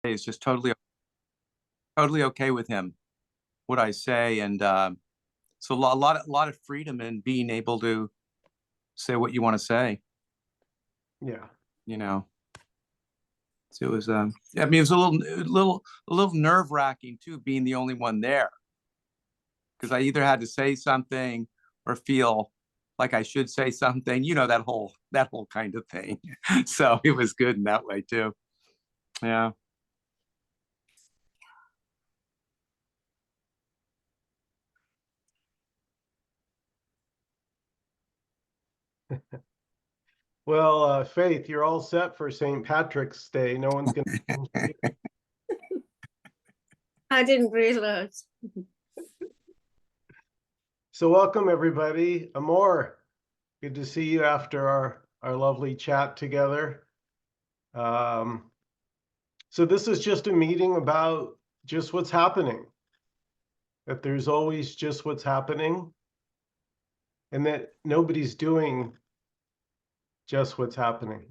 is just totally okay with him, what I say, and so a lot of freedom in being able to say what you want to say. Yeah. You know, so it was. I mean, it was a little nerve wracking too, being the only one there, because I either had to say something or feel like I should say something. That whole kind of thing. So it was good in that way too. Yeah. Well, Faith, you're all set for St. Patrick's Day. No one's going to. I didn't realize. So welcome, everybody. Amor, good to see you after our lovely chat together. So this is just a meeting about just what's happening, that there's always just what's happening, and that nobody's doing just what's happening.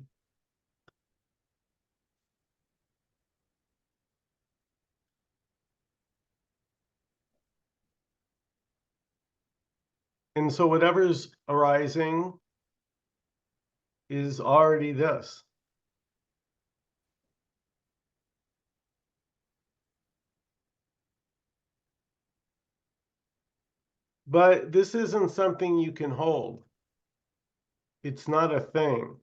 And so whatever's arising is already this. But this isn't something you can hold. It's not a thing.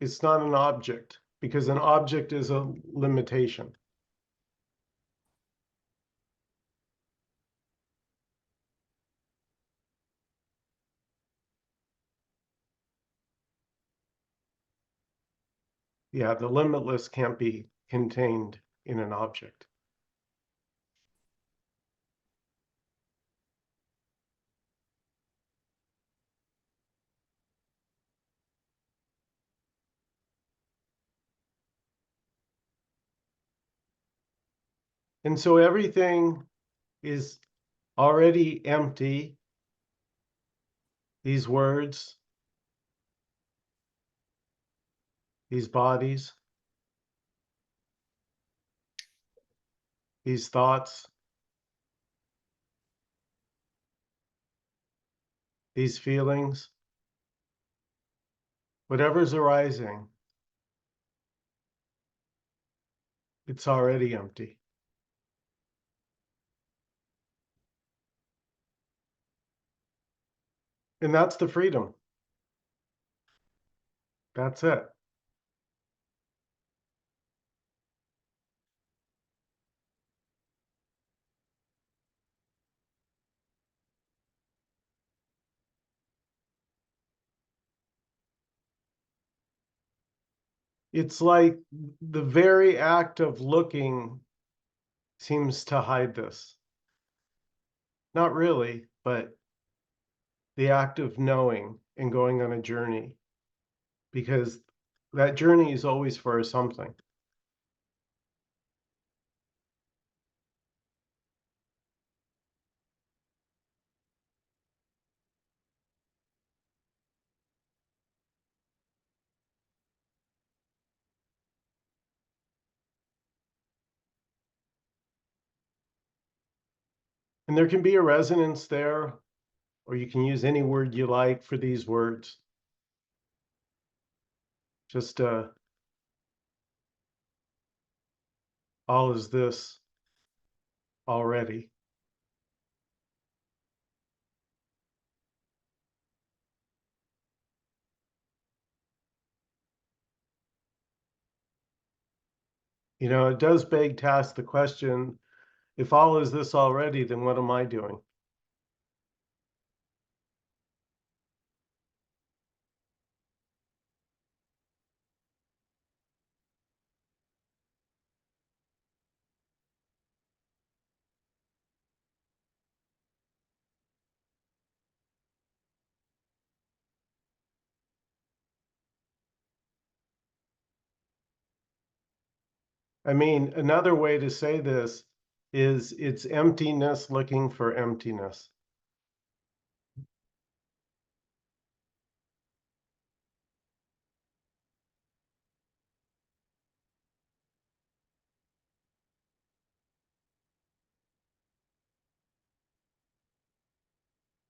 It's not an object, because an object is a limitation. Yeah, the limitless can't be contained in an object. And so everything is already empty. These words, these bodies, these thoughts, these feelings, whatever's arising, it's already empty. And that's the freedom. That's it. It's like the very act of looking seems to hide this. Not really, but the act of knowing and going on a journey, because that journey is always for something. And there can be a resonance there, or you can use any word you like for these words. Just all is this already. It does beg to ask the question, if all is this already, then what am I doing? I mean, another way to say this is it's emptiness looking for emptiness.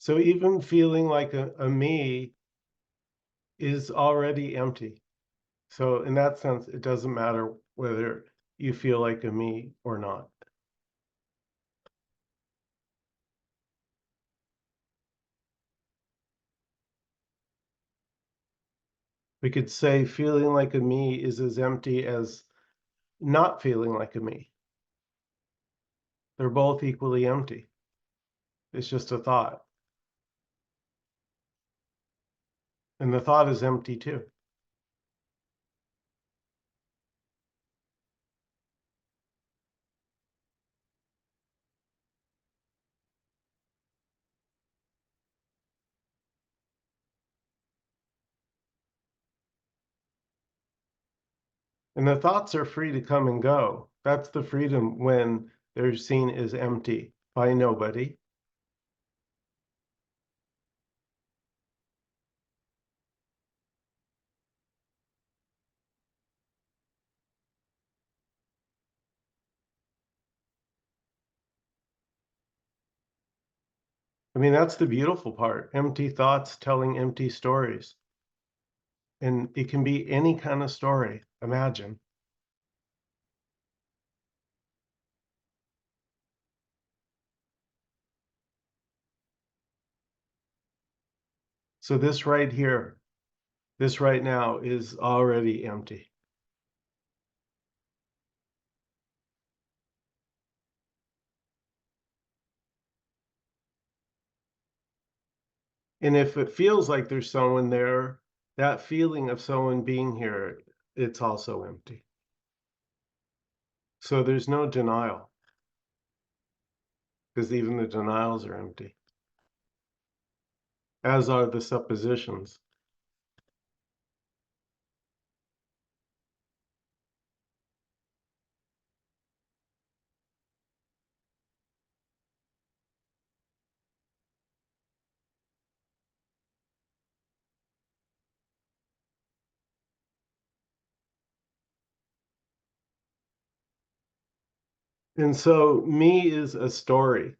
So even feeling like a me is already empty. So in that sense, it doesn't matter whether you feel like a me or not. We could say feeling like a me is as empty as not feeling like a me. They're both equally empty. It's just a thought. And the thought is empty too. And the thoughts are free to come and go. That's the freedom when they're seen as empty by nobody. I mean, that's the beautiful part. Empty thoughts telling empty stories. And it can be any kind of story. Imagine. So this right here, this right now is already empty. And if it feels like there's someone there, that feeling of someone being here, it's also empty. So there's no denial, because even the denials are empty, as are the suppositions. And so me is a story,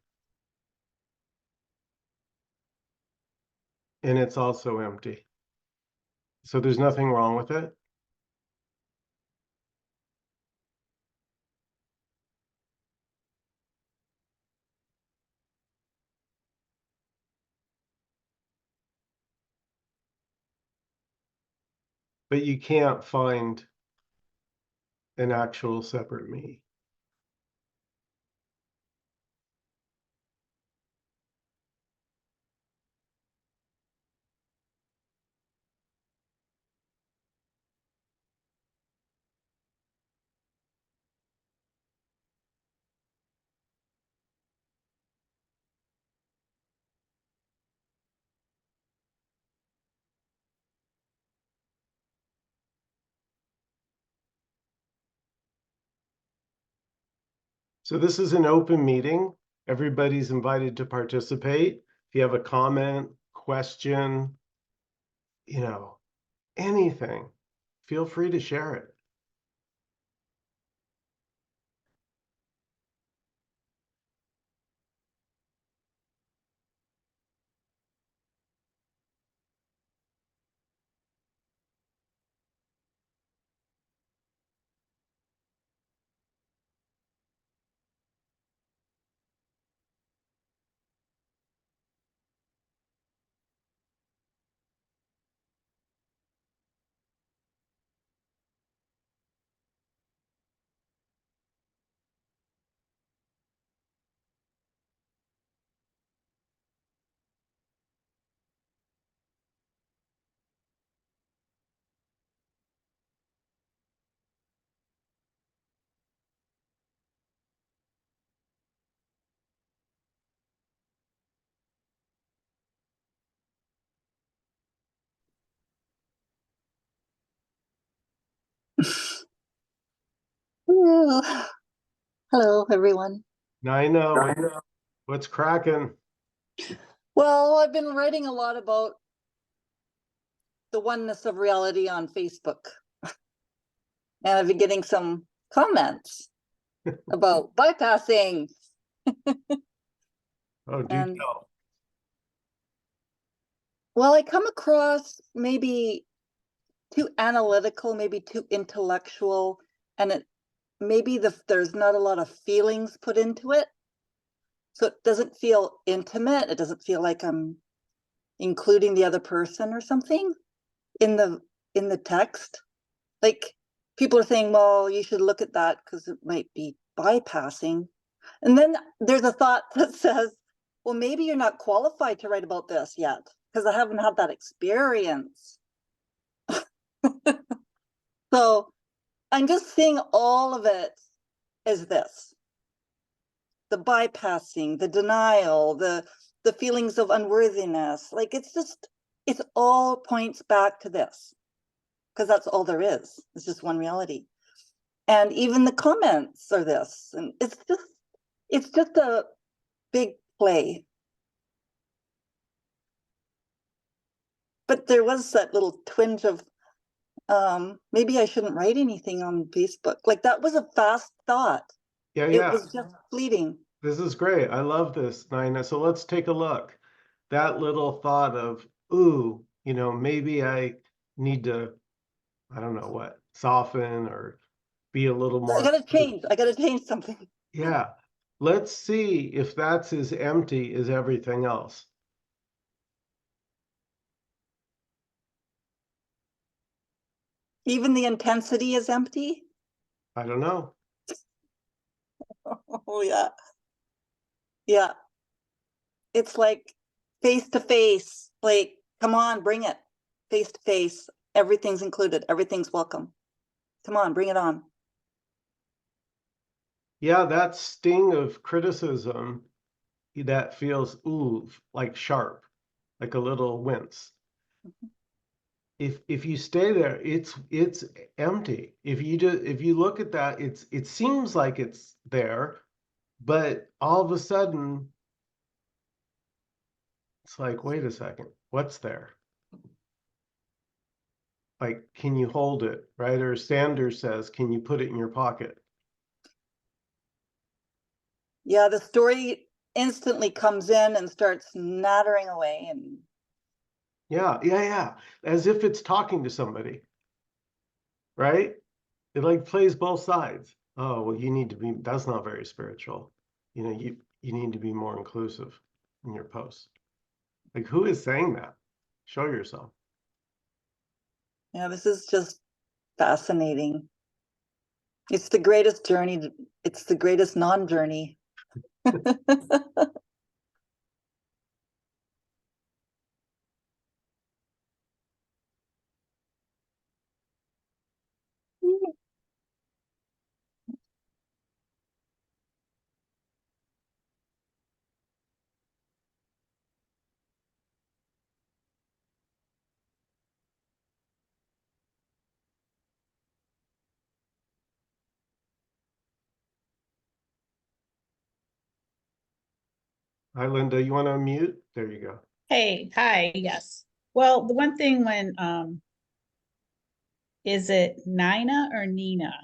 and it's also empty. So there's nothing wrong with it. But you can't find an actual separate me. So this is an open meeting. Everybody's invited to participate. If you have a comment, question, anything, feel free to share it. Ooh. Hello, everyone. Now I know what's cracking. Well, I've been writing a lot about the oneness of reality on Facebook. And I've been getting some comments about bypassing. Oh, do And tell. Well, I come across maybe too analytical, maybe too intellectual, and maybe there's not a lot of feelings put into it. So it doesn't feel intimate. It doesn't feel like I'm including the other person or something in the text. Like people are saying, well, you should look at that because it might be bypassing. And then there's a thought that says, well, maybe you're not qualified to write about this yet because I haven't had that experience. So I'm just seeing all of it as this: the bypassing, the denial, the feelings of unworthiness. Like it's all points back to this, because that's all there is. It's just one reality. And even the comments are this, and it's just a big play. But there was that little twinge of maybe I shouldn't write anything on Facebook. Like that was a fast thought. Yeah, It yeah. was just fleeting. This is great. I love this, Nina. So let's take a look. That little thought of, ooh, maybe I need to, I don't know what, soften or be a little more. I gotta change something. Yeah. Let's see if that's as empty as everything else. Even the intensity is empty. I don't know. Oh yeah. Yeah. It's like face to face, like, come on, bring it. Face to face. Everything's included. Everything's welcome. Come on, bring it on. Yeah, that sting of criticism that feels, ooh, like sharp, like a little wince. If you stay there, it's empty. If you look at that, it seems like it's there, but all of a sudden it's like, wait a second, what's there? Like, can you hold it, right? Or Sanders says, can you put it in your pocket? Yeah, the story instantly comes in and starts nattering away, and Yeah. As if it's talking to somebody, right? It like plays both sides. Oh, well, you need to be, that's not very spiritual. You need to be more inclusive in your posts. Like, who is saying that? Show yourself. yeah, this is just fascinating. It's the greatest journey. It's the greatest non-journey. Hi, Linda. You want to unmute? There you go. Hey, hi, yes. Well, the one thing when is it Nina or Nina?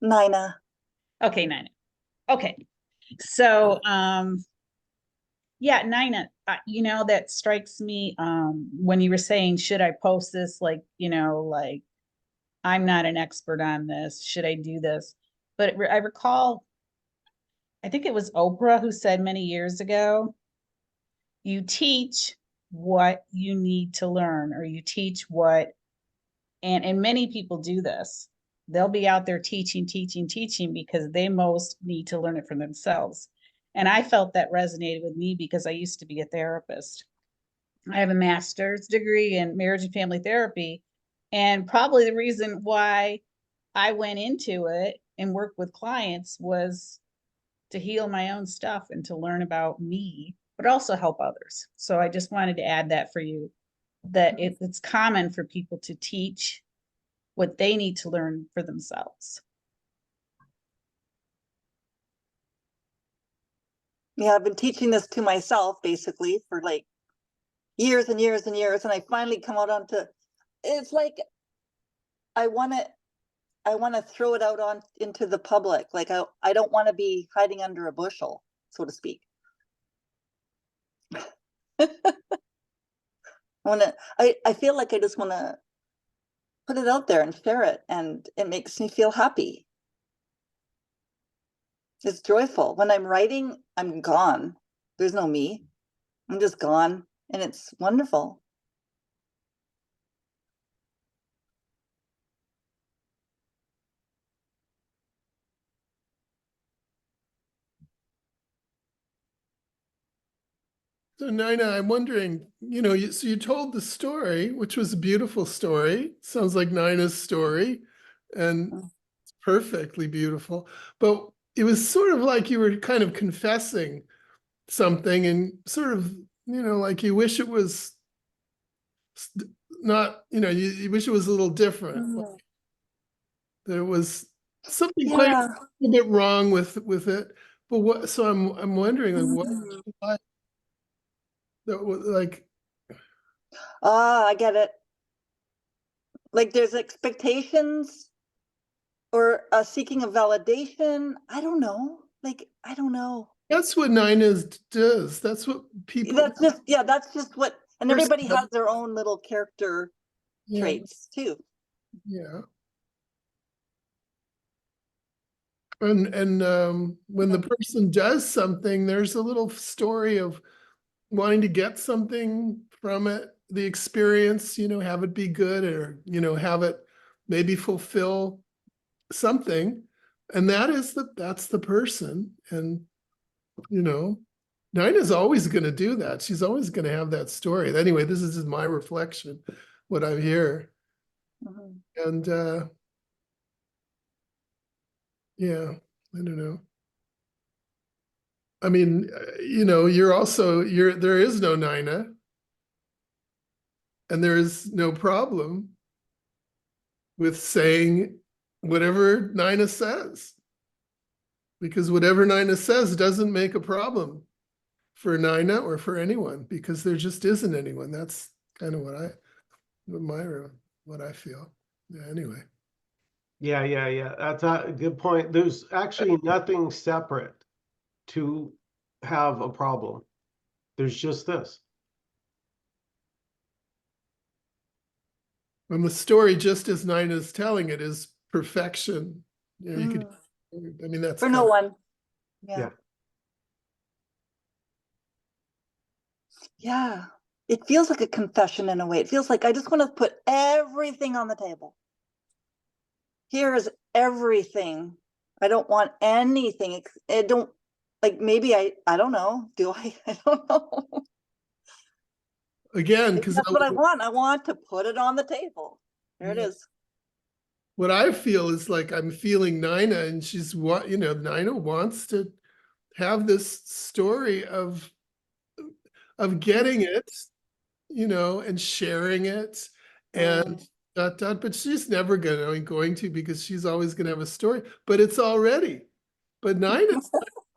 Nina. Okay, Nina. Okay. So yeah, Nina, that strikes me when you were saying, should I post this? Like, like I'm not an expert on this. Should I do this? But I recall, I think it was Oprah who said many years ago, you teach what you need to learn, or you teach what, and many people do this. They'll be out there teaching because they most need to learn it for themselves. And I felt that resonated with me because I used to be a therapist. I have a master's degree in marriage and family therapy. And probably the reason why I went into it and worked with clients was to heal my own stuff and to learn about me, but also help others. So I just wanted to add that for you, that it's common for people to teach what they need to learn for themselves. Yeah, I've been teaching this to myself basically for like years and years and years, and I finally come out onto, it's like I want to throw it out into the public. Like I don't want to be hiding under a bushel, so to speak. I feel like I just wanna put it out there and share it, and it makes me feel happy. It's joyful. When I'm writing, I'm gone. There's no me. I'm just gone, and it's wonderful. So Nina, I'm wondering, so you told the story, which was a beautiful story. Sounds like Nina's story, and Mm. it's perfectly beautiful. But it was sort of like you were kind of confessing something, and sort of, like you wish it was not, you wish it was a little different. Mm. There was something quite Yeah. a bit wrong with it. But what? So I'm wondering, like, Mm. why that was like. Ah, I get it. Like there's expectations or a seeking of validation. I don't know. Like, I don't know. That's what Nina does. That's what people. That's just what, and everybody has their own little character traits too. Yeah. And when the person does something, there's a little story of wanting to get something from it, the experience, have it be good, or, have it maybe fulfill something. And that's the person. And, Nina's always going to do that. She's always going to have that story. Anyway, this is just my reflection, what I hear. Mhm. And yeah, I don't know. I mean, there is no Nina, and there is no problem with saying whatever Nina says, because whatever Nina says doesn't make a problem for Nina or for anyone, because there just isn't anyone. That's kind of what I feel. Yeah, anyway. Yeah. That's a good point. There's actually nothing separate to have a problem. There's just this. And the story, just as Nina's telling it, is perfection. You could, I mean, that's For no one. Yeah. Yeah. It feels like a confession in a way. It feels like I just want to put everything on the table. Here is everything. I don't want anything. I don't, like, maybe I don't know. Do I? I don't know. again, because That's what I want. I want to put it on the table. There it Yeah. is. what I feel is like I'm feeling Nina, and she's Nina wants to have this story of getting it, and sharing it, and but she's never going to, because she's always gonna have a story, but it's already. But Nina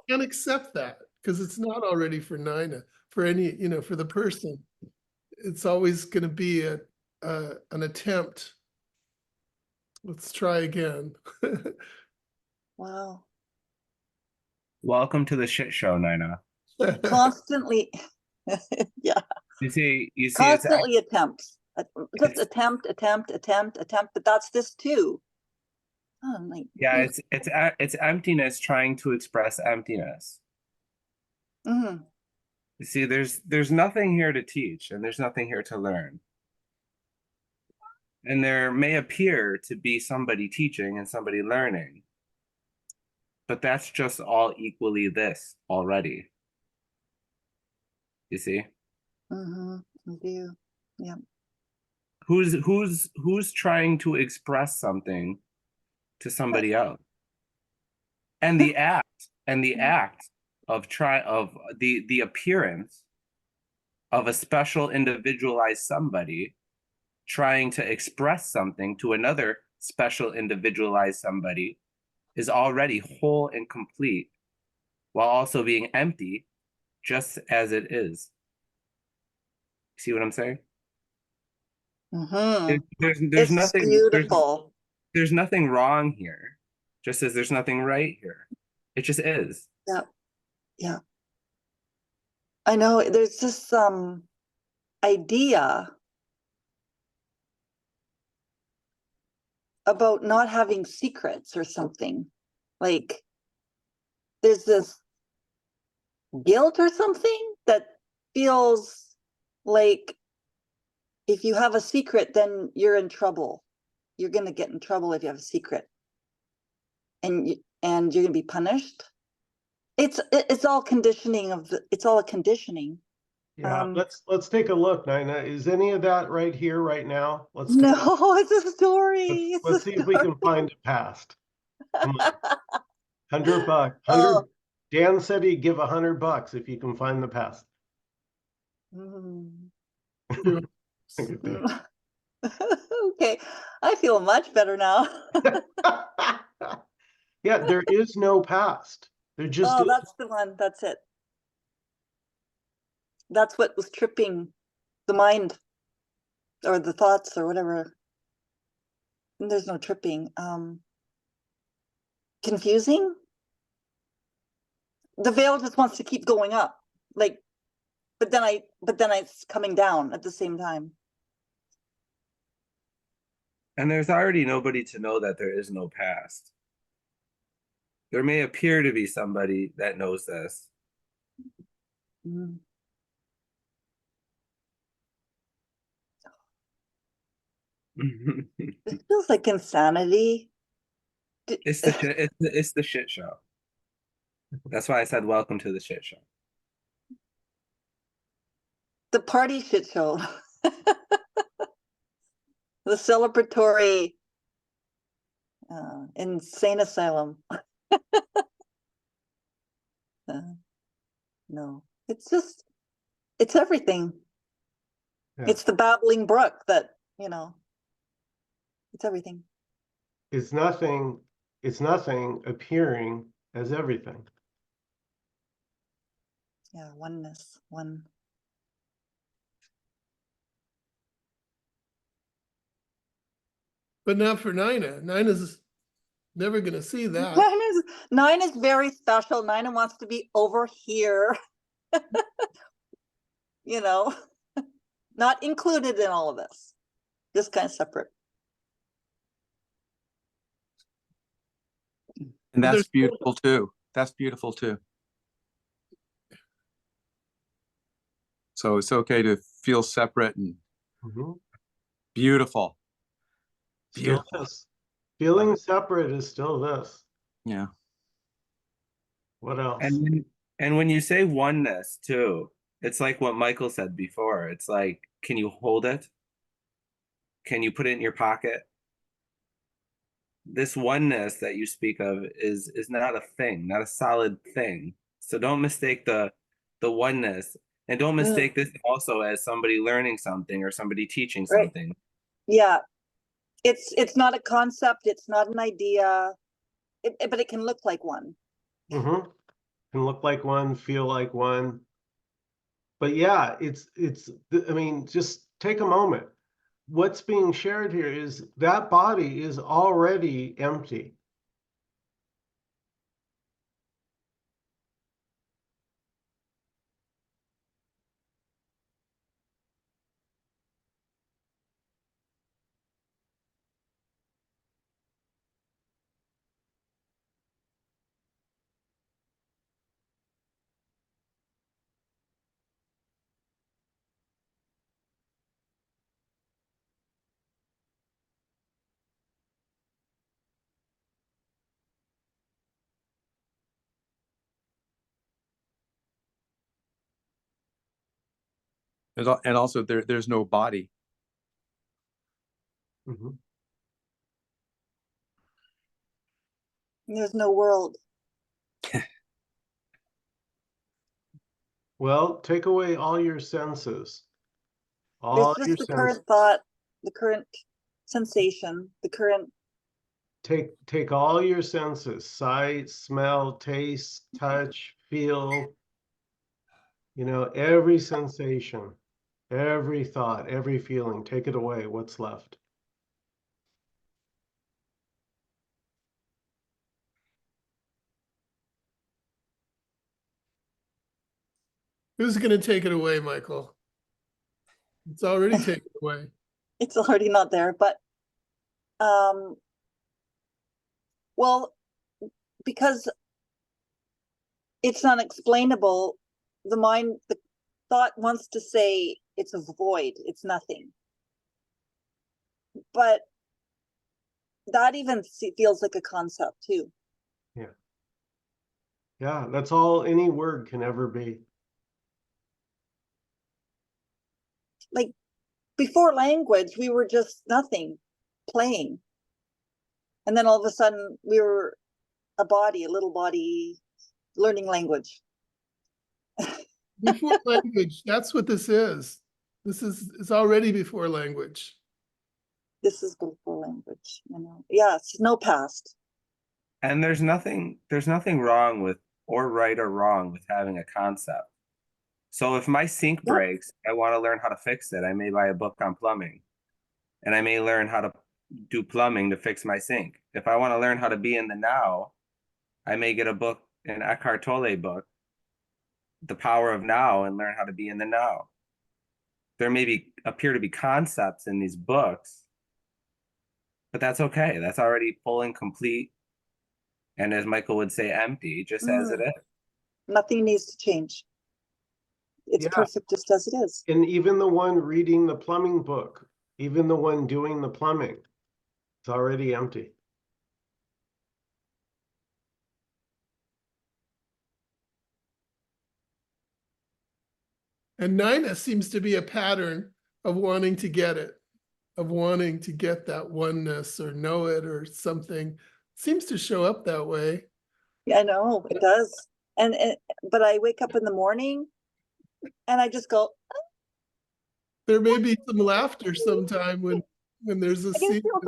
can't accept that, because it's not already for Nina, for any, for the person. It's always gonna be an attempt. Let's try again. Wow. Welcome to the shit show, Nina. Constantly. Yeah. You see, Constantly attempts. Just attempt, but that's this too. Oh, I'm like, yeah, it's emptiness trying to express emptiness. mhm. You see, there's nothing here to teach, and there's nothing here to learn. And there may appear to be somebody teaching and somebody learning, but that's just all equally this already. You see? I do. Yeah. Who's trying to express something to somebody else? And the act of the appearance of a special individualized somebody trying to express something to another special individualized somebody is already whole and complete, while also being empty, just as it is. See what I'm saying? There's It's nothing beautiful. there's nothing wrong here, just as there's nothing right here. It just is. Yeah. Yeah. I know there's this idea about not having secrets or something. Like there's this guilt or something that feels like if you have a secret, then you're in trouble. You're going to get in trouble if you have a secret. And you're going to be punished. It's all conditioning it's all a conditioning. Yeah, let's take a look, Nina. Is any of that right here, right now? Let's take No, it's a story. let's see if we can find a past. Come on. $100. Oh. Dan said he'd give $100 if you can find the past. Mm. Look at Okay, I feel much better now. that. Yeah, there is no past. There just Oh, is. that's the one. That's it. That's what was tripping the mind or the thoughts or whatever. And there's no tripping. Confusing. The veil just wants to keep going up, like, but then it's coming down at the same time. And there's already nobody to know that there is no past. There may appear to be somebody that knows this. Mm. It feels like insanity. It's the shit show. That's why I said welcome to the shit show. The party shit show. The celebratory insane asylum. No, it's just, it's everything. Yeah. It's the babbling brook that, it's everything. It's nothing appearing as everything. Yeah, oneness, one. But not for Nina. Nina's never going to see that. Nine is very special. Nina wants to be over here. Not included in all of this. Just kind of separate. And But that's there's- beautiful too. That's beautiful too. So it's okay to feel separate and Mhm. beautiful. Still Beautiful. this. Feeling separate is still this. Yeah. What else? And when you say oneness too, it's like what Michael said before. It's like, can you hold it? Can you put it in your pocket? This oneness that you speak of is not a thing, not a solid thing. So don't mistake the oneness, and don't mistake this also as somebody learning something or somebody teaching Right. something. Yeah. It's not a concept. It's not an idea. But it can look like one. Mm-hmm. Can look like one, feel like one. But yeah, I mean, just take a moment. What's being shared here is that body is already empty. And also there's no body. Mm-hmm. There's no world. Well, take away all your senses. It's just the current thought, the current sensation, the current. Take all your senses: sight, smell, taste, touch, feel. Every sensation, every thought, every feeling. Take it away. What's left? Who's going to take it away, Michael? It's already taken away. It's already not there, but Well, because it's unexplainable, the thought wants to say it's a void, it's nothing. But that even feels like a concept too. Yeah, that's all any word can ever be. Like before language, we were just nothing, playing. And then all of a sudden we were a little body, learning language. Before language, that's what this is. It's already before language. This is before language, Yeah, it's no past. And there's nothing wrong with, or right or wrong with, having a concept. So if my sink Yep. breaks, I want to learn how to fix it. I may buy a book on plumbing, and I may learn how to do plumbing to fix my sink. If I want to learn how to be in the now, I may get a book, an Eckhart Tolle book, The Power of Now, and learn how to be in the now. There may appear to be concepts in these books, but that's okay. That's already full and complete. And as Michael would say, empty, just as it is. Nothing needs to change. It's perfect just as it is. And even the one reading the plumbing book, even the one doing the plumbing, it's already empty. And Nina seems to be a pattern of wanting to get it, of wanting to get that oneness or know it or something. Seems to show up that way. Yeah, I know it does. But I wake up in the morning and I just go, There may be some laughter sometime when there's a I can scene. feel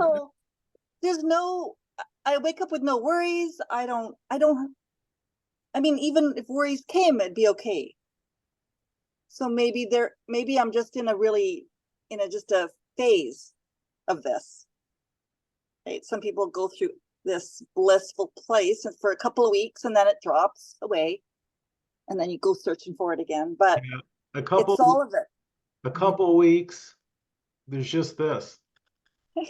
I wake up with no worries. I mean, even if worries came, it'd be okay. So maybe I'm just in just a phase of this. Right? Some people go through this blissful place for a couple of weeks and then it drops away. And then you go searching for it again. But it's all of it. A couple weeks, there's just this. A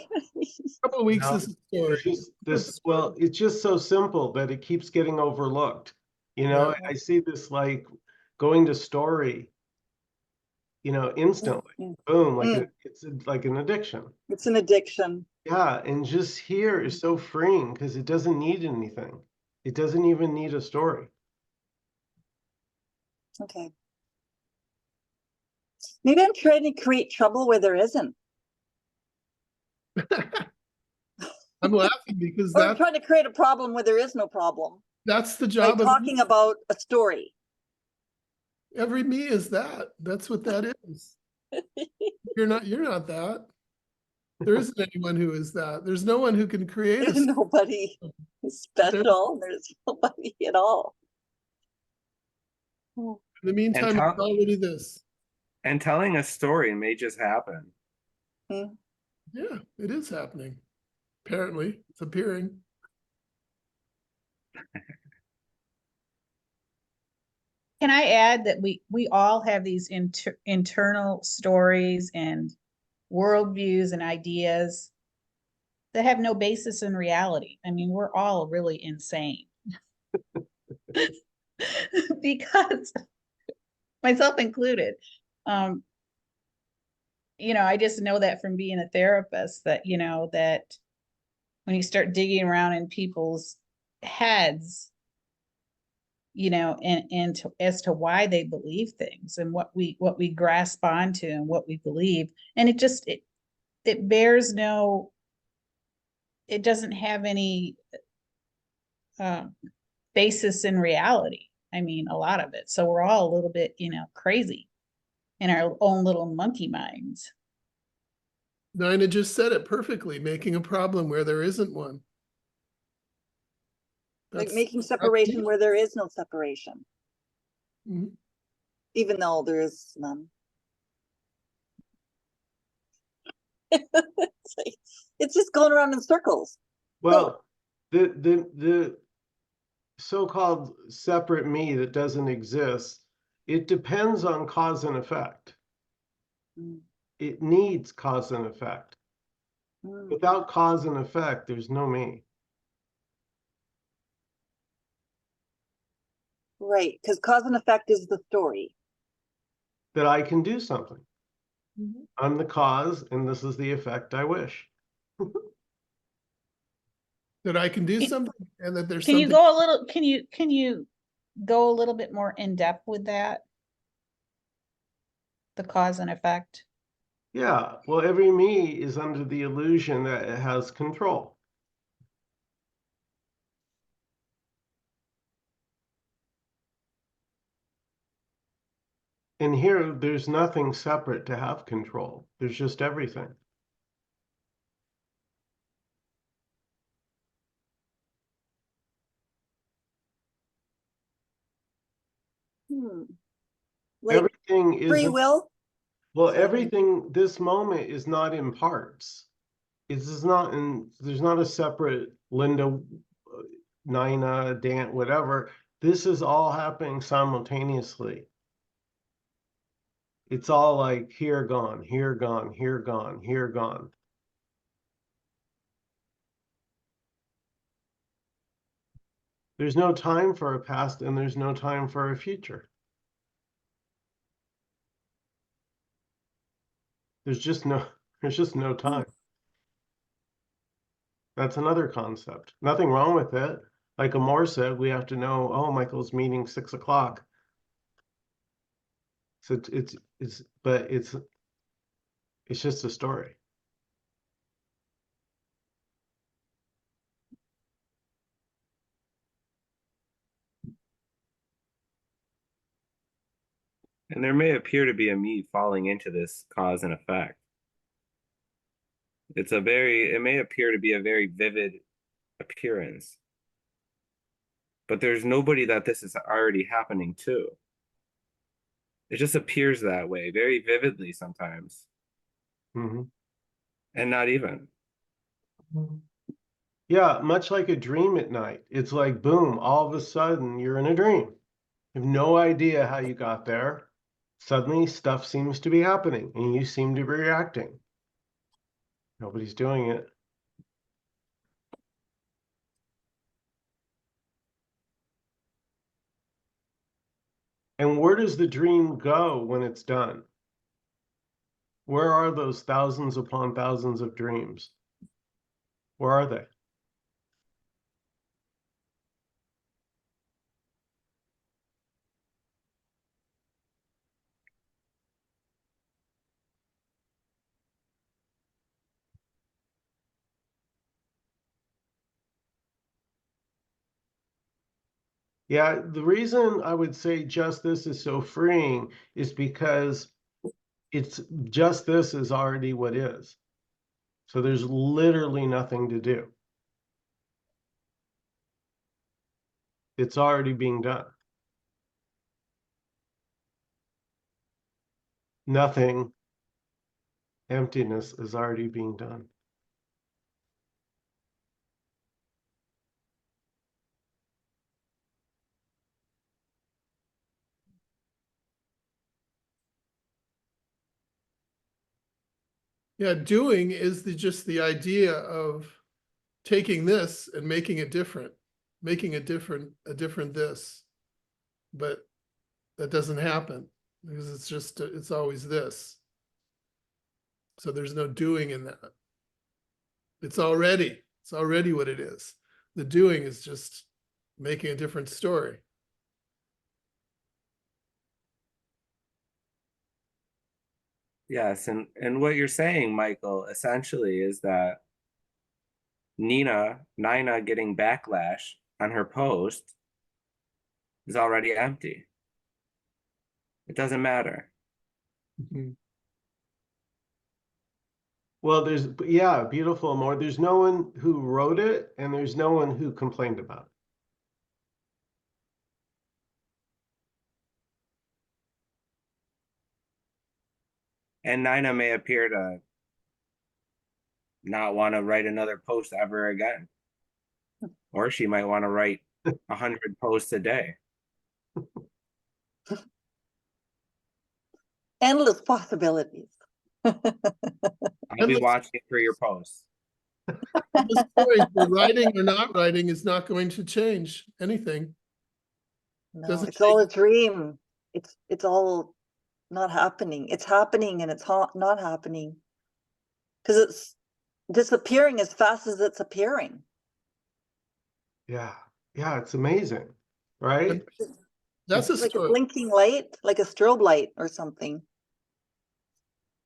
couple of weeks is a story. Well, it's just so simple that it keeps getting overlooked. I see this like going to story, instantly. Boom, it's like an addiction. It's an addiction. Yeah, and just here is so freeing because it doesn't need anything. It doesn't even need a story. Okay. Maybe I'm trying to create trouble where there isn't. I'm laughing because Or I'm trying to create a problem where there is no problem. that's the job By talking about a story. Every me is that. That's what that is. You're not that. There isn't anyone who is that. There's no one who can create There's nobody special. There's nobody at all. In the meantime, it's already this. And telling a story may just happen. Yeah, it is happening. Apparently, it's appearing. Can I add that we all have these internal stories and worldviews and ideas that have no basis in reality? I mean, we're all really insane. Because, myself included, I just know that from being a therapist that, that when you start digging around in people's heads, and as to why they believe things and what we grasp onto and what we believe, and it bears no, it doesn't have any basis in reality. I mean, a lot of it. So we're all a little bit, crazy in our own little monkey minds. Nina just said it perfectly, making a problem where there isn't one. Like making separation where there is no separation. Mm-hmm. Even though there is none. It's just going around in circles. Well, the so-called separate me that doesn't exist, it depends on cause and effect. It needs cause and effect. Without cause and effect, there's no me. Right, because cause and effect is the story. that I can do something. Mhm. I'm the cause and this is the effect I wish. That I can do Can- something and that there's Can you something. go a little, can you go a little bit more in depth with that? The cause and effect. Yeah, well, every me is under the illusion that it has control. And here, there's nothing separate to have control. There's just everything. Like Everything is, free will? well, Sorry. everything, this moment is not in parts. It's just not in, there's not a separate Linda, Nina, Dan, whatever. This is all happening simultaneously. It's all like here gone, here gone, here gone, here gone. There's no time for a past and there's no time for a future. There's just no time. That's another concept. Nothing wrong with it. Like Amor said, we have to know, oh, Michael's meeting 6 o'clock. So but it's just a story. And there may appear to be a me falling into this cause and effect. It may appear to be a very vivid appearance, but there's nobody that this is already happening to. It just appears that way very vividly sometimes, Mhm. and not even. Yeah, much like a dream at night. It's like, boom, all of a sudden you're in a dream. You have no idea how you got there. Suddenly stuff seems to be happening and you seem to be reacting. Nobody's doing it. And where does the dream go when it's done? Where are those thousands upon thousands of dreams? Where are they? Yeah, the reason I would say just this is so freeing is because it's just this is already what is. So there's literally nothing to do. It's already being done. Nothing, emptiness is already being done. Yeah, doing is just the idea of taking this and making it different, making a different this. But that doesn't happen because it's always this. So there's no doing in that. It's already what it is. The doing is just making a different story. Yes, and what you're saying, Michael, essentially is that Nina getting backlash on her post is already empty. It doesn't matter. Mhm. Well, yeah, beautiful, Amor. There's no one who wrote it and there's no one who complained about it. And Nina may appear to not want to write another post ever again. Or she might want to write 100 posts a day. Endless possibilities. I'll be Endless- watching for your posts. The story for writing or not writing is not going to change anything. No, Doesn't it's all a take- dream. It's all not happening. It's happening and it's not happening. Because it's disappearing as fast as it's appearing. Yeah. Yeah, it's amazing, right? That's a It's like a story. blinking light, like a strobe light or something.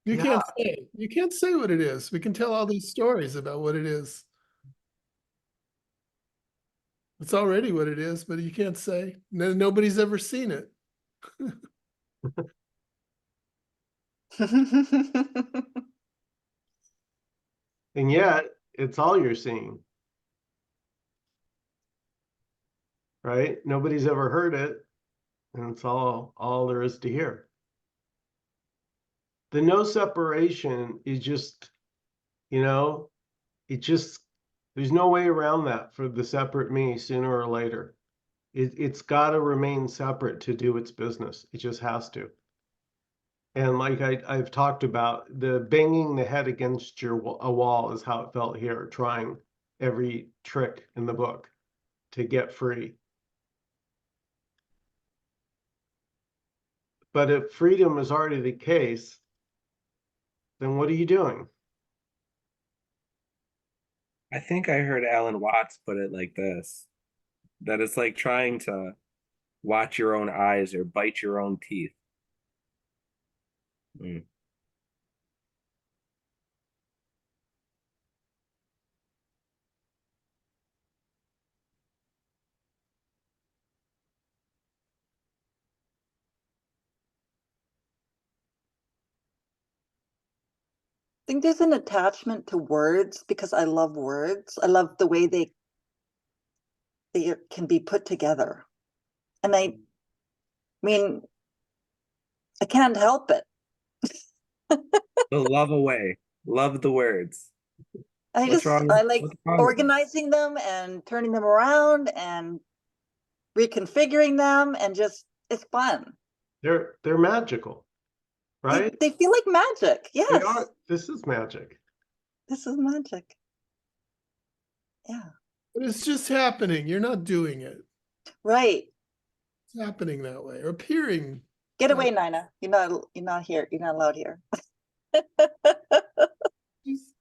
You Yeah. can't say. You can't say what it is. We can tell all these stories about what it is. It's already what it is, but you can't say. Nobody's ever seen it. And yet it's all you're seeing. Right? Nobody's ever heard it, and it's all there is to hear. The no separation is just, you know, it just, there's no way around that for the separate me sooner or later. It's got to remain separate to do its business. It just has to. And like I've talked about, the banging the head against a wall is how it felt here, trying every trick in the book to get free. But if freedom is already the case, then what are you doing? I think I heard Alan Watts put it like this, that it's like trying to watch your own eyes or bite your own teeth. Mm. I think there's an attachment to words because I love words. I love the way they can be put together. And I mean, I can't help it. The love away. Love the words. I What's wrong with- I like what's wrong with that? organizing them and turning them around and reconfiguring them and just, it's fun. They're magical, right? They feel like magic. They Yes, are. This is magic. this is magic. Yeah, But it's just happening. You're not doing it. right. It's happening that way or appearing. Get away, Nina. You're not here. You're not allowed here. She's,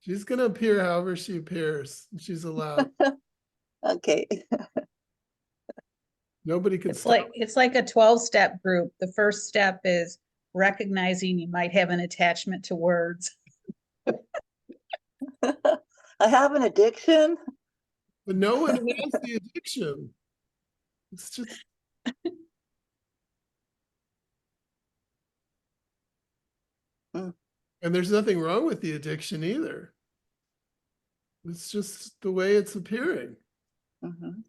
she's gonna appear however she appears. She's allowed. Okay. Nobody can It's stop. like a 12-step group. The first step is recognizing you might have an attachment to words. I have an addiction. But no one has the addiction. It's just Mm. and there's nothing wrong with the addiction either. It's just the way it's appearing. Mhm.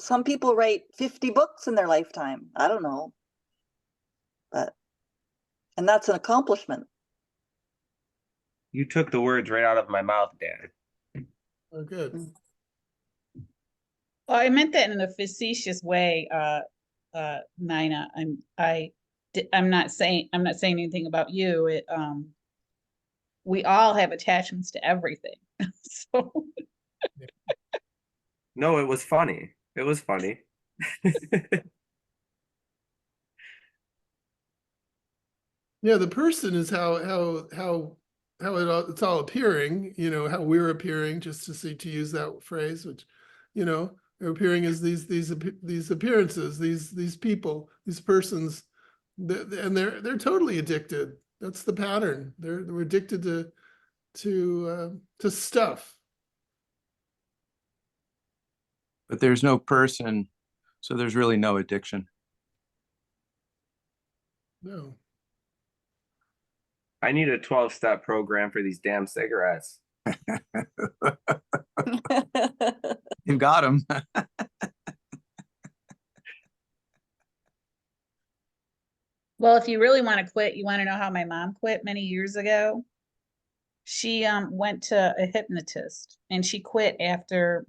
Some people write 50 books in their lifetime. I don't know. And that's an accomplishment. You took the words right out of my mouth, Dan. Oh, good. Well, I meant that in a facetious way, Nina. I'm not saying anything about you. We all have attachments to everything. So No, it was funny. It was funny. Yeah, the person is how it's all appearing, you know, how we're appearing, just to use that phrase, which, you know, they're appearing as these appearances, these people, these persons, and they're totally addicted. That's the pattern. We're addicted to stuff. But there's no person, so there's really no addiction. No. I need a 12-step program for these damn cigarettes. You got them. well, if you really want to quit, you want to know how my mom quit many years ago. She went to a hypnotist and she quit after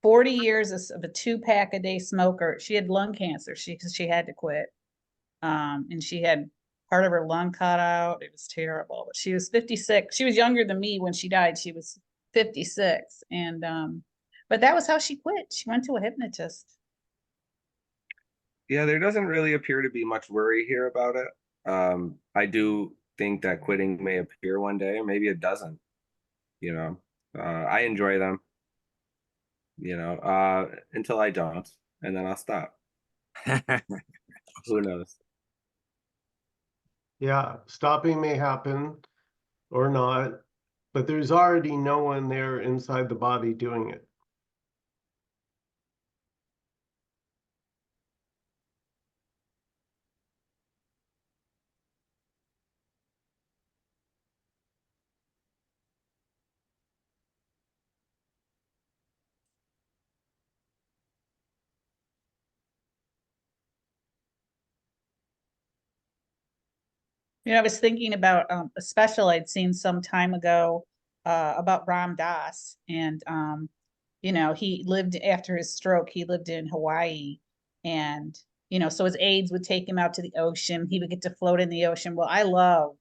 40 years of a 2-pack a day smoker. She had lung cancer. She had to quit. And she had part of her lung cut out. It was terrible. But she was 56. She was younger than me when she died. She was 56. And but that was how she quit. She went to a hypnotist. Yeah, there doesn't really appear to be much worry here about it. I do think that quitting may appear one day, or maybe it doesn't. You know, I enjoy them, until I don't, and then I'll stop. Who knows? Yeah, stopping may happen or not, but there's already no one there inside the body doing it. I was thinking about a special I'd seen some time ago about Ram Dass, and he lived after his stroke. He lived in Hawaii, and so his aides would take him out to the ocean. He would get to float in the ocean. Well, I love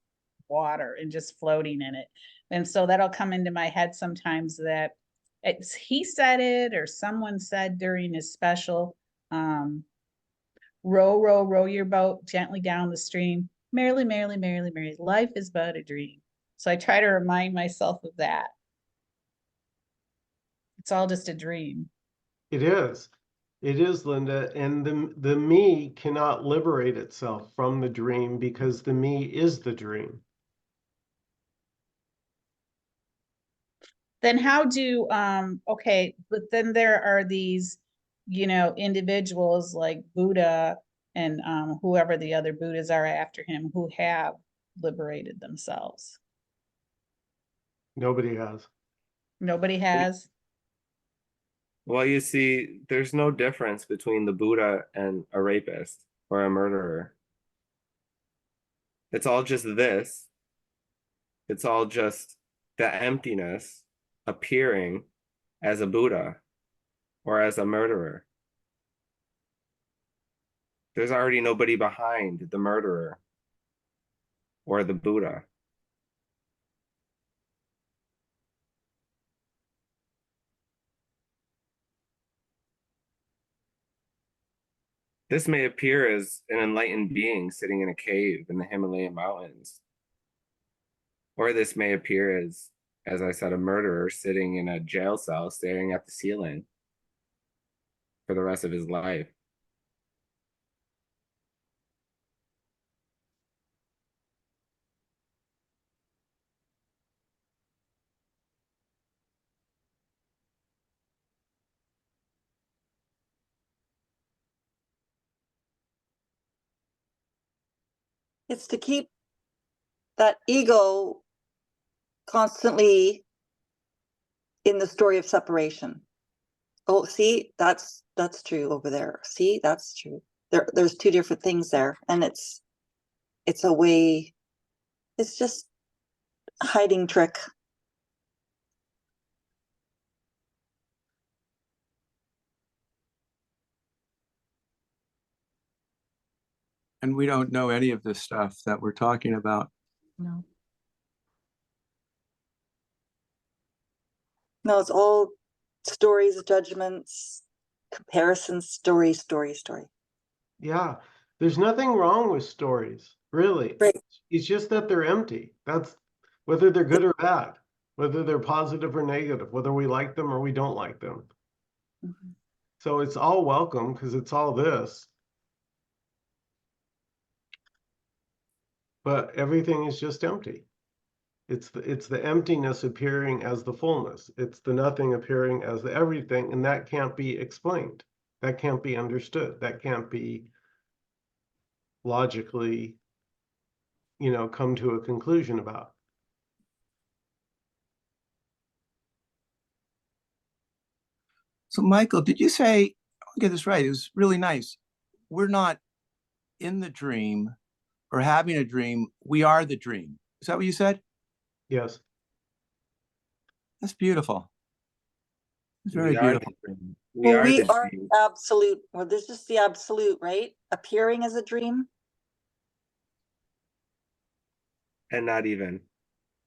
water and just floating in it, and so that'll come into my head sometimes that he said it or someone said during his special, row, row, row your boat gently down the stream. Merrily, merrily, merrily, merrily, life is but a dream. So I try to remind myself of that. It's all just a dream. It is. It is, Linda. And the me cannot liberate itself from the dream because the me is the dream. Then how do, okay, but then there are these, individuals like Buddha and whoever the other Buddhas are after him who have liberated themselves. Nobody has. Nobody has. Well, you see, there's no difference between the Buddha and a rapist or a murderer. It's all just this. It's all just the emptiness appearing as a Buddha or as a murderer. There's already nobody behind the murderer or the Buddha. This may appear as an enlightened being sitting in a cave in the Himalayan mountains. Or this may appear as I said, a murderer sitting in a jail cell staring at the ceiling for the rest of his life. It's to keep that ego constantly in the story of separation. Oh, see, that's true over there. See, that's true. There's two different things there, and it's a way. It's just a hiding trick. And we don't know any of this stuff that we're talking about. No. No, it's all stories, judgments, comparisons, story. Yeah. There's nothing wrong with stories, really. Right. It's just that they're empty. That's whether they're good or bad, whether they're positive or negative, whether we like them or we don't like them. Mhm. So it's all welcome because it's all this. But everything is just empty. It's the emptiness appearing as the fullness. It's the nothing appearing as the everything, and that can't be explained. That can't be understood. That can't be logically, come to a conclusion about. So, Michael, did you say, I'll get this right, it was really nice. We're not in the dream or having a dream, we are the dream. Is that what you said? Yes. That's beautiful. It's very We are beautiful. the dream. We are we the are dream. absolute. Well, this is the absolute, right? Appearing as a dream And not even.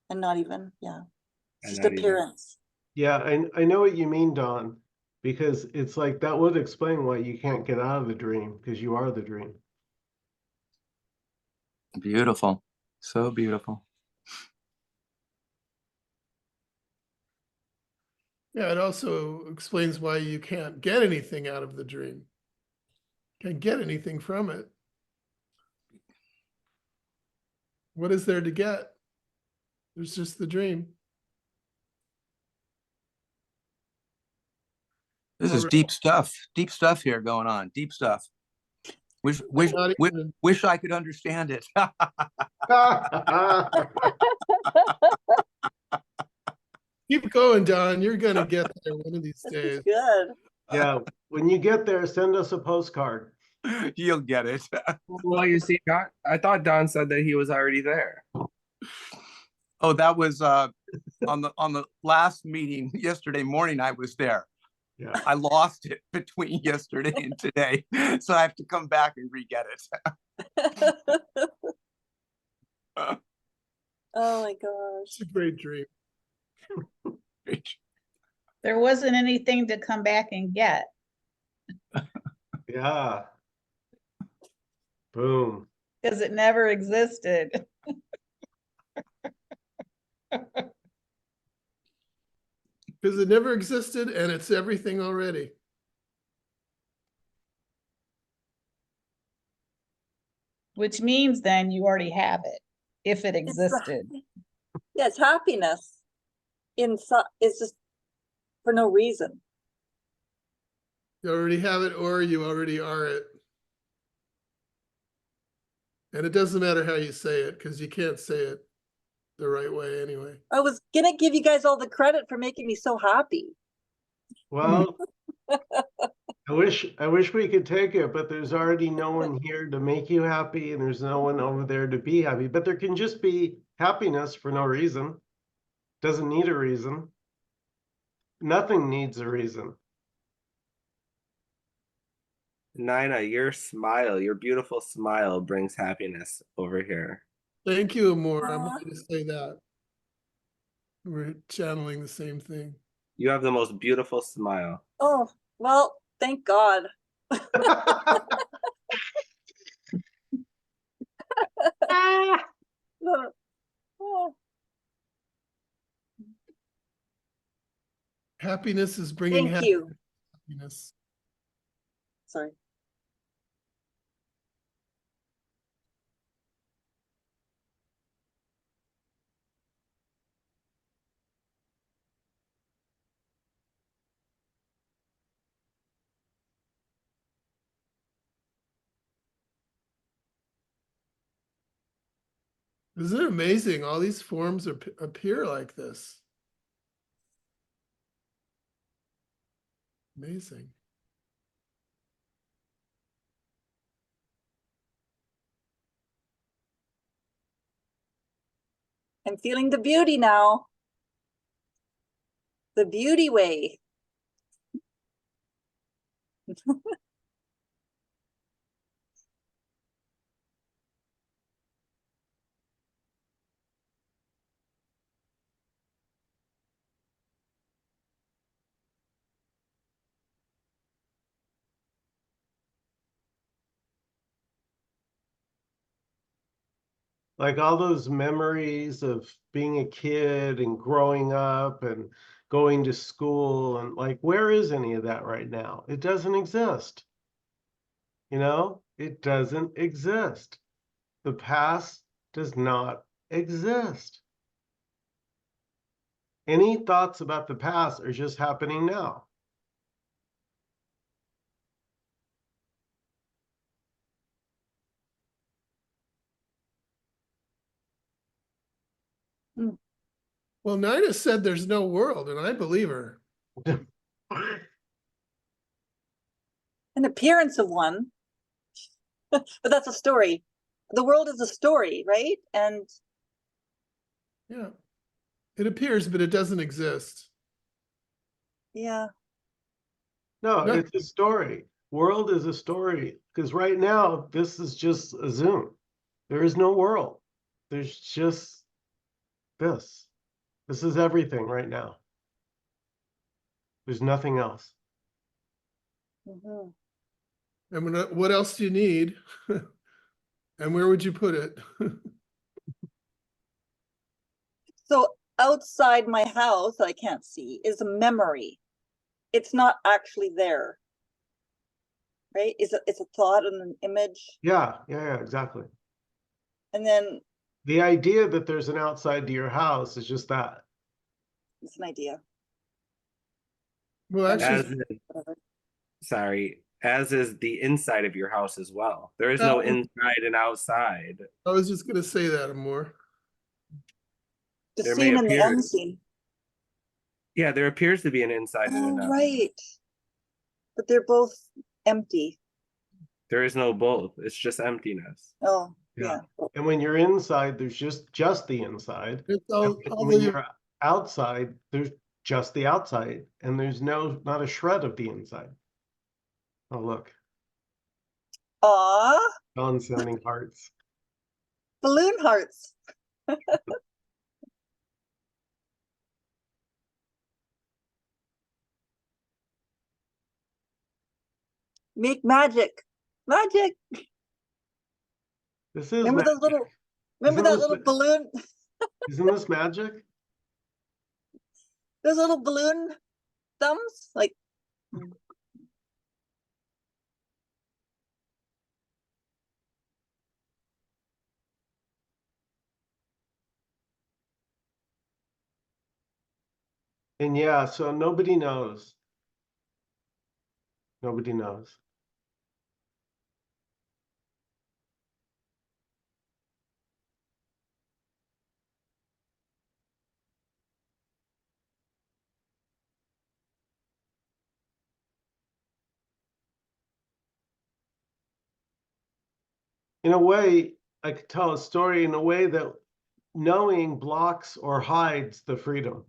and not even. Yeah, it's And just not even. appearance. Yeah, I know what you mean, Don, because it's like that would explain why you can't get out of the dream, because you are the dream. Beautiful. So beautiful. Yeah, it also explains why you can't get anything out of the dream. Can't get anything from it. What is there to get? There's just the dream. This is deep stuff here going on. Deep stuff. Not even- Wish I could understand it. Keep going, Don. You're gonna get there one of these This days. is good. Yeah, when you get there, send us a postcard. You'll get it. Well, you see, Don, I thought Don said that he was already there. Oh, that was on the last meeting yesterday morning. I was there. Yeah. I lost it between yesterday and today, so I have to come back and re-get it. Oh my gosh. It's a great dream. There wasn't anything to come back and get. Yeah. Boom. Because it never existed. Because it never existed and it's everything already. Which means then you already have it, if it existed. Yeah, it's happiness. It's just for no reason. You already have it or you already are it. And it doesn't matter how you say it because you can't say it the right way anyway. I was gonna give you guys all the credit for making me so happy. Well, I wish we could take it, but there's already no one here to make you happy, and there's no one over there to be happy. But there can just be happiness for no reason. Doesn't need a reason. Nothing needs a reason. Nina, your smile, your beautiful smile brings happiness over here. Thank you, Amor. I'm Aw. happy to say that. We're channeling the same thing. You have the most beautiful smile. Oh, well, thank God. Oh, Happiness is bringing thank you. happiness. Sorry. Isn't it amazing? All these forms appear like this. Amazing. I'm feeling the beauty now. The beauty way. Like all those memories of being a kid and growing up and going to school, and like, where is any of that right now? It doesn't exist. You know, it doesn't exist. The past does not exist. Any thoughts about the past are just happening now. Well, Nina said there's no world, and I believe her. An appearance of one. But that's a story. The world is a story, right? And Yeah. It appears, but it doesn't exist. yeah. No, No. it's a story. World is a story. Because right now, this is just a Zoom. There is no world. There's just this. This is everything right now. There's nothing else. Mhm. And what else do you need? And where would you put it? So outside my house, I can't see, is a memory. It's not actually there. Right? It's a thought and an image. Yeah, exactly. And then The idea that there's an outside to your house is just that. it's an idea. Well, As actually, is, Whatever. sorry, as is the inside of your house as well. There is no inside and outside. I was just gonna say that, Amor. The There may seen and the appear- unseen. Yeah, there appears to be an inside and Oh, an outside. right. But they're both empty. There is no both. It's just emptiness. Oh, Yeah. yeah. And when you're inside, there's just the inside. It's And all when the, you're outside, there's just the outside, and there's not a shred of the inside. Oh, look, Aw, Don's sending hearts. balloon hearts. Make magic. Magic. This is Remember magic. those little, remember Isn't that this little ma- balloon, Isn't this magic? those little balloon thumbs? Like, And yeah, so nobody knows. Nobody knows. In a way, I could tell a story in a way that knowing blocks or hides the freedom.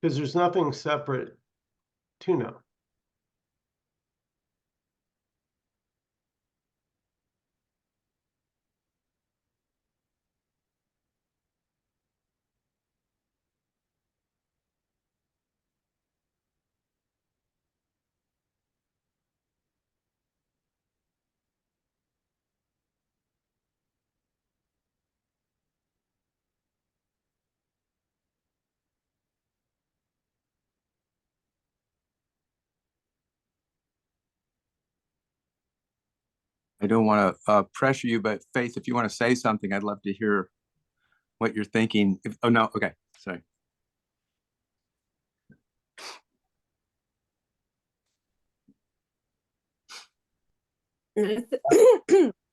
Because there's nothing separate to know. I don't want to pressure you, but Faith, if you want to say something, I'd love to hear what you're thinking. Oh, no. Okay. Sorry.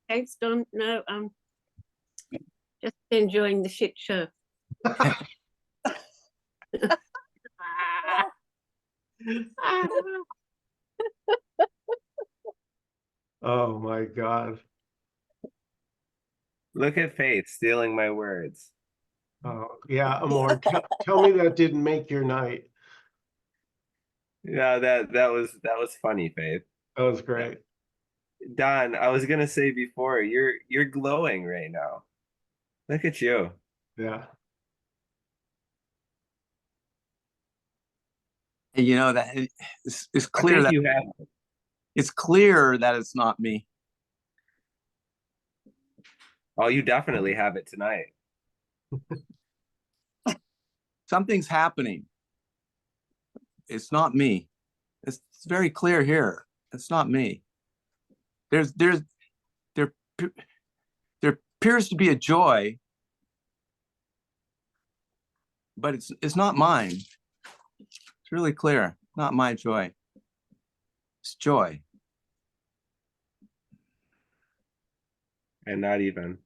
Thanks, Don. No, just enjoying the shit show. Oh my God. Look at Faith stealing my words. Oh, yeah, Amor, tell me that didn't make your night. Yeah, that was funny, Faith. That was great. Don, I was gonna say before, you're glowing right now. Look at you. Yeah. You know that it's I clear think that you have. it's clear that it's not me. Oh, you definitely have it tonight. Something's happening. It's not me. It's very clear here. It's not me. There appears to be a joy, but it's not mine. It's really clear. Not my joy. It's joy. And not even.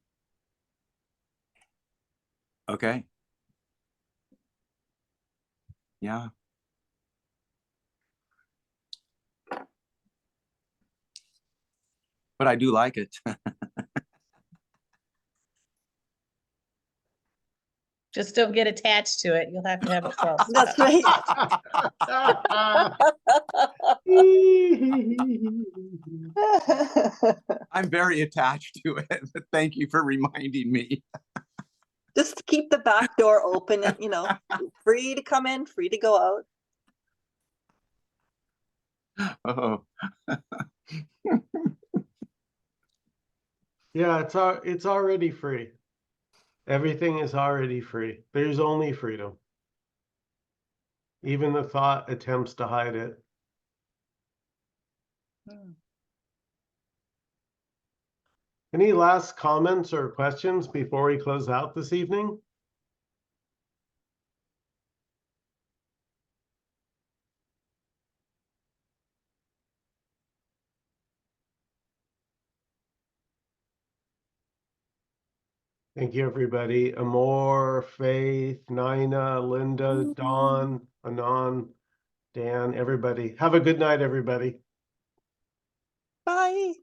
Okay. Yeah. But I do like it. Just don't get attached to it. You'll have to have a 12 that's step. right. I'm very attached to it, but thank you for reminding me. Just keep the back door open and, free to come in, free to go out. Oh, Yeah, it's already free. Everything is already free. There's only freedom. Even the thought attempts to hide it. Hmm. Any last comments or questions before we close out this evening? Thank you, everybody. Amor, Faith, Nina, Linda, Dawn, Anon, Dan, everybody. Have a good night, everybody. Bye.